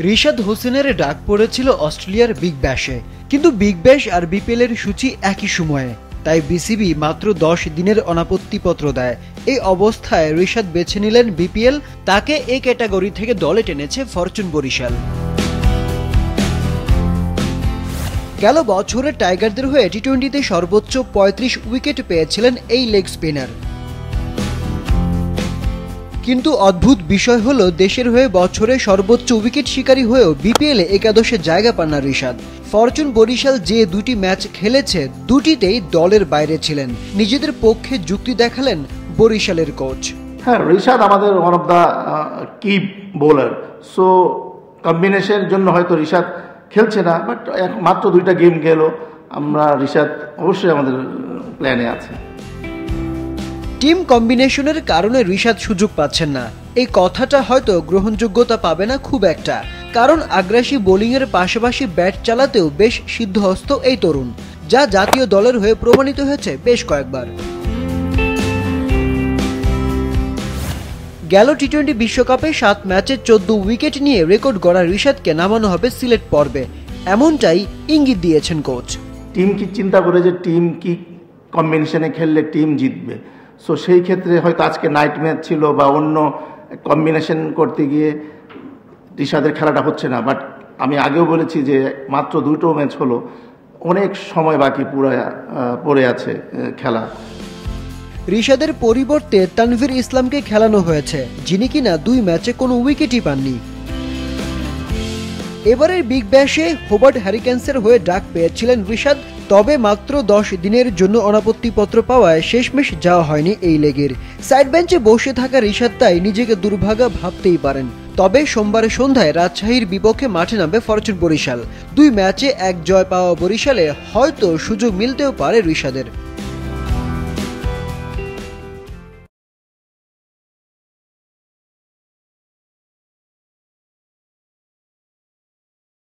রিশাদ হোসেনের ডাক পড়েছিল অস্ট্রেলিয়ার বিগ ব্যাশে, কিন্তু বিগ ব্যাশ আর বিপিএল এর সূচি একই সময়ে, তাই বিসিবি মাত্র 10 দিনের অনাপত্তিপত্র দেয়। এই অবস্থায় রিশাদ বেছে নিলেন বিপিএল। তাকে এই ক্যাটাগরি থেকে দলে টেনেছে ফরচুন বরিশাল। গেল বছরে টাইগারদের হয়ে টি-20তে সর্বোচ্চ 35 উইকেট পেয়েছিলেন এই লেগ স্পিনার। কিন্তু অদ্ভুত বিষয় হলো, দেশের হয়ে বছরে সর্বোচ্চ উইকেট শিকারী হয়েও বিপিএলে একাদশে জায়গা পান না রিশাদ। ফরচুন বরিশাল যে দুটি ম্যাচ খেলেছে, দুটিতেই দলের বাইরে ছিলেন। নিজেদের পক্ষে যুক্তি দেখালেন বরিশালের কোচ। হ্যাঁ, রিশাদ আমাদের ওয়ান অফ দ্য কি বোলার, সো কম্বিনেশনের জন্য হয়তো রিশাদ খেলছে না, বাট মাত্র 2টা গেম গেল, আমরা রিশাদ অবশ্যই আমাদের প্ল্যানে আছে। টিম কম্বিনেশনের কারণে রিশাদ সুযোগ পাচ্ছেন না, এই কথাটা হয়তো গ্রহণযোগ্যতা পাবে না খুব একটা, কারণ আগ্রাসী বোলিংয়ের পাশাপাশি ব্যাট চালাতেও বেশ সিদ্ধহস্ত এই তরুণ, যা জাতীয় দলের হয়ে প্রমাণিত হয়েছে বেশ কয়েকবার। গেল টি-20 বিশ্বকাপে 7 ম্যাচে 14 উইকেট নিয়ে রেকর্ড গড়া রিশাদকে নামানো হবে সিলেট পর্বে, এমনটাই ইঙ্গিত দিয়েছেন কোচ। টিম কি চিন্তা করে যে টিম কি কম্বিনেশনে খেললে টিম জিতবে, সো সেই ক্ষেত্রে হয়তো আজকে নাইট ম্যাচ ছিল বা অন্য কম্বিনেশন করতে গিয়ে রিশাদের খেলাটা হচ্ছে না। বাট আমি আগেও বলেছি যে মাত্র 2টো ম্যাচ হলো, অনেক সময় বাকি পড়ে আছে খেলা। রিশাদের পরিবর্তে তানভীর ইসলামকে খেলানো হয়েছে, যিনি কিনা 2 ম্যাচে কোনো উইকেটই পাননি। এবারের বিগ ব্যাশে হোবার্ট হ্যারিকেন্সের হয়ে ডাক পেয়েছিলেন রিশাদ, তবে মাত্র 10 দিনের জন্য অনাপত্তিপত্র পাওয়ায় শেষমেশ যাওয়া হয়নি এই লেগের। সাইড বেঞ্চে বসে থাকা রিশাদ তাই নিজেকে দুর্ভাগা ভাবতেই পারেন। তবে সোমবার সন্ধ্যায় রাজশাহীর বিপক্ষে মাঠে নামবে ফরচুন বরিশাল। 2 ম্যাচে 1 জয় পাওয়া বরিশালে হয়তো সুযোগ মিলতেও পারে রিশাদের।